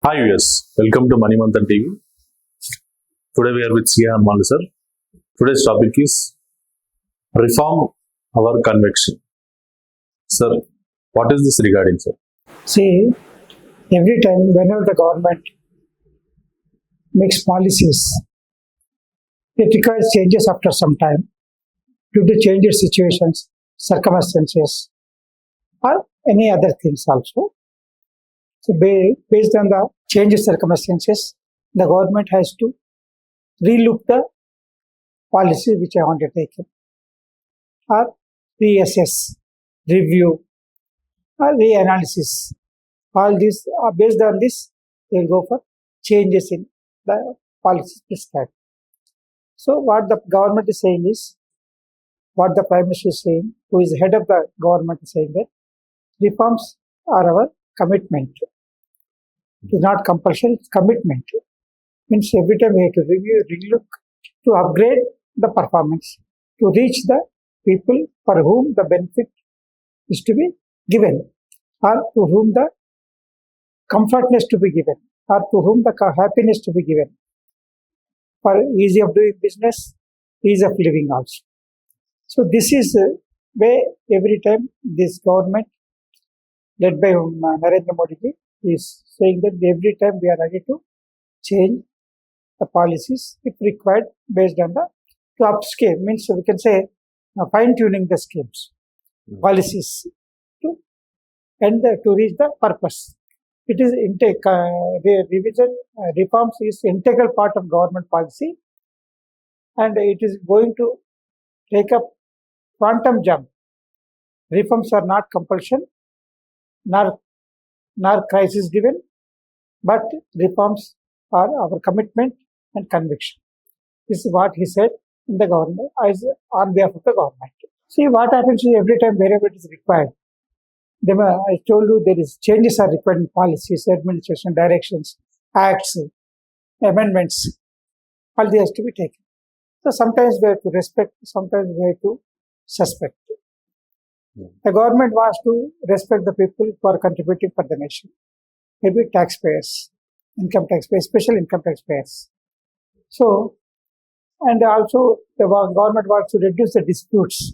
Hi viewers, welcome to Money Manthan TV. Today we are with Sia Malu sir. Today's topic is reform our conviction. Sir, what is this regarding, sir? See, every time whenever the government makes policies, it requires changes after some time due to changed situations, circumstances, or any other things also. So, based on the changed circumstances, the government has to relook the policy which I undertaken, or reassess, review, or reanalysis. All these are based on this, they will go for changes in the policies prescribed. So, what the government is saying is, what the Prime Minister is saying, who is head of the government, is saying that reforms are our commitment. It is not compulsion, it's commitment. Means every time we have to review, relook, to upgrade the performance, to reach the people for whom the benefit is to be given, or to whom the comfortness to be given, or to whom the happiness to be given, for ease of doing business, ease of living also. So this is where every time this government, led by Narendra Modi ji, is saying that every time we are ready to change the policies if required based on the to upscale, means we can say fine tuning the schemes, policies to to reach the purpose. It is revision reforms is integral part of government policy, and it is going to take up quantum jump. Reforms are not compulsion, nor crisis driven, but reforms are our commitment and conviction. This is what he said in the government, as on behalf of the government. See what happens every time wherever it is required. I told you there is changes are required in policies, administration, directions, acts, amendments. All these has to be taken. So sometimes we have to respect, sometimes we have to suspect. The government wants to respect the people who are contributing for the nation. Maybe taxpayers, income taxpayers, special income taxpayers. So, and also the government wants to reduce the disputes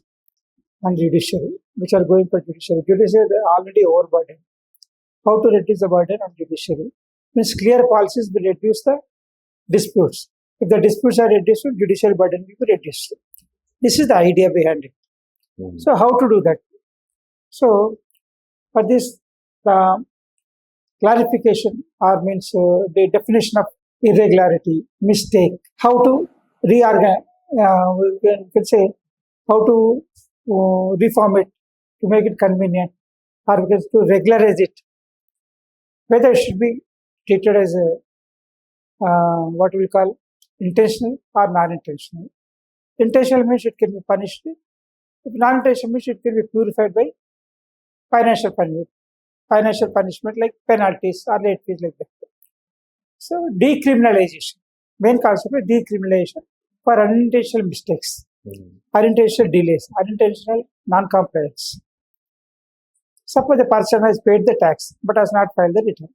on judiciary, which are going for judiciary. Judiciary is already overburdened. How to reduce the burden on judiciary? Means clear policies will reduce the disputes. If the disputes are reduced, judiciary burden will be reduced. This is the idea behind it. So how to do that? So for this, the clarification or means the definition of irregularity, mistake, how to reorganize, we can say how to reform it to make it convenient, or we can to regularize it. Whether it should be treated as a what we call intentional or non-intentional. Intentional means it can be punished. If non-intentional means it can be purified by financial punishment like penalties or late fees like that. So decriminalization, main concept is decriminalization for unintentional mistakes, unintentional delays, unintentional non-compliance. Suppose the person has paid the tax but has not filed the return.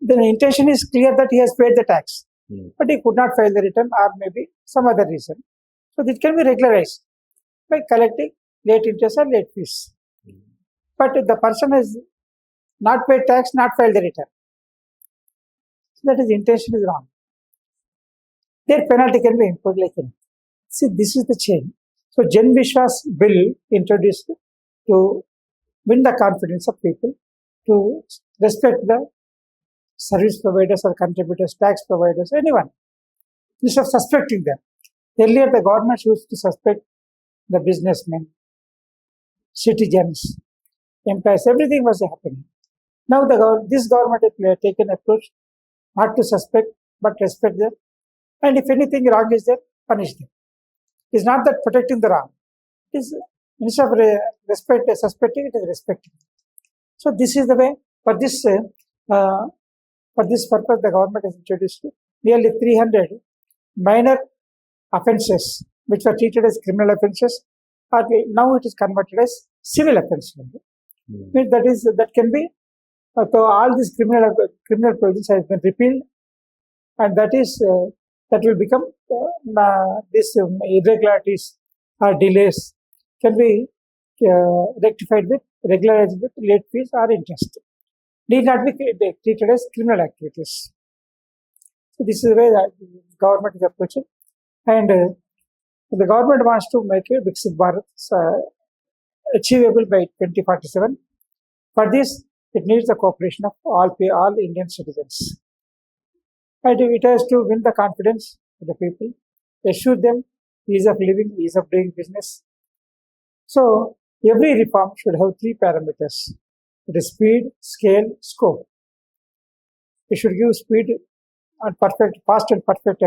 Then the intention is clear that he has paid the tax, but he could not file the return or maybe some other reason. So this can be regularized by collecting late interest or late fees. But the person has not paid tax, not filed the return. So that is intention is wrong. Their penalty can be imposed like that. See, this is the change. So Jan Vishwas bill introduced to win the confidence of people, to respect the service providers or contributors, tax providers, anyone, instead of suspecting them. Earlier, the government used to suspect the businessmen, citizens, employees, everything was happening. Now, this government has taken approach not to suspect, but respect them. And if anything wrong is there, punish them. It is not that protecting the wrong. It is, instead of suspecting, it is respecting. So this is the way. For this purpose, the government has introduced nearly 300 minor offences, which were treated as criminal offences, now it is converted as civil offence. That can be So all these criminal provisions has been repealed, and that will become this irregularities or delays can be rectified with regularized with late fees or interest. Need not be treated as criminal activities. So this is the way that the government is approaching, and the government wants to make a Viksit Bharat achievable by 2047. For this, it needs the cooperation of all Indian citizens. And it has to win the confidence of the people, assure them ease of living, ease of doing business. So every reform should have three parameters: it is speed, scale, scope. It should give speed and fast and perfect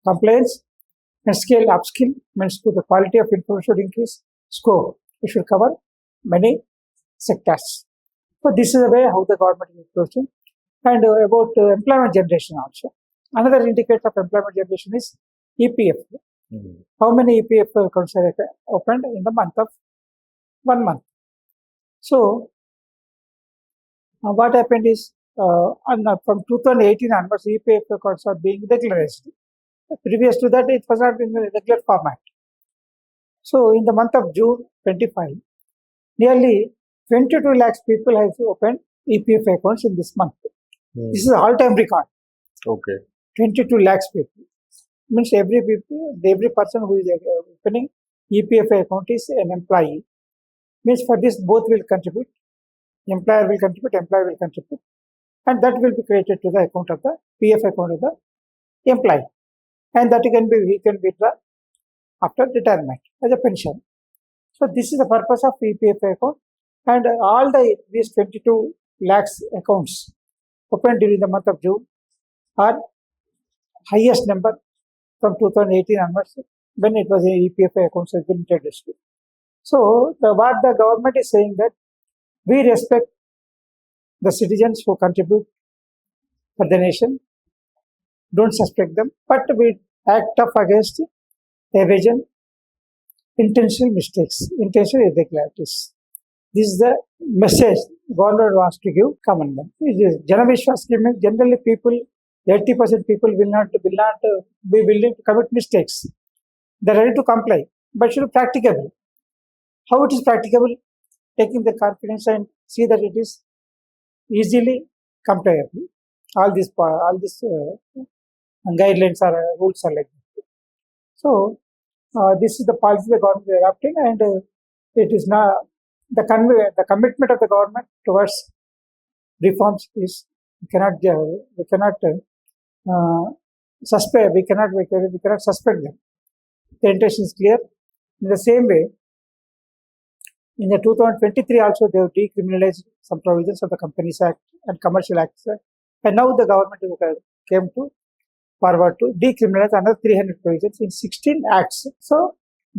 compliance, and scale upskill means to the quality of information should increase. Scope, it should cover many sectors. So this is the way how the government is approaching. And about employment generation also. Another indicator of employment generation is EPF. How many EPF accounts are opened in the month of 1 month? So what happened is from 2018 onwards, EPF accounts are being regularized. Previous to that, it was not in the regular format. So in the month of June 25, nearly 22 lakhs people have opened EPF accounts in this month. This is an all-time record. Okay. 22 lakhs people. Means every person who is opening EPF account is an employee. Means for this both will contribute. Employer will contribute, employee will contribute, and that will be credited to the account of the PF account of the employee, and that he can withdraw after retirement as a pension. So this is the purpose of EPF account, and all these 22 lakhs accounts opened during the month of June are highest number from 2018 onwards, when it was a EPF accounts has been introduced. So what the government is saying that we respect the citizens who contribute for the nation, don't suspect them, but we act tough against evasion, intentional mistakes, intentional irregularities. This is the message government wants to give common man. Janavishwas scheme, generally people, 80% people will not be willing to commit mistakes. They are ready to comply, but should be practicable. How it is practicable? Taking the confidence and see that it is easily compliable. All these guidelines or rules are like that. So this is the policy the government is adopting, and it is not the commitment of the government towards reforms is we cannot suspend them. The intention is clear. In the same way, in the 2023 also they have decriminalized some provisions of the Companies Act and Commercial Act, and now the government came forward to decriminalize another 300 provisions in 16 acts. So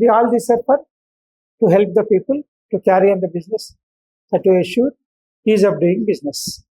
all these are for to help the people to carry on the business, to assure ease of doing business.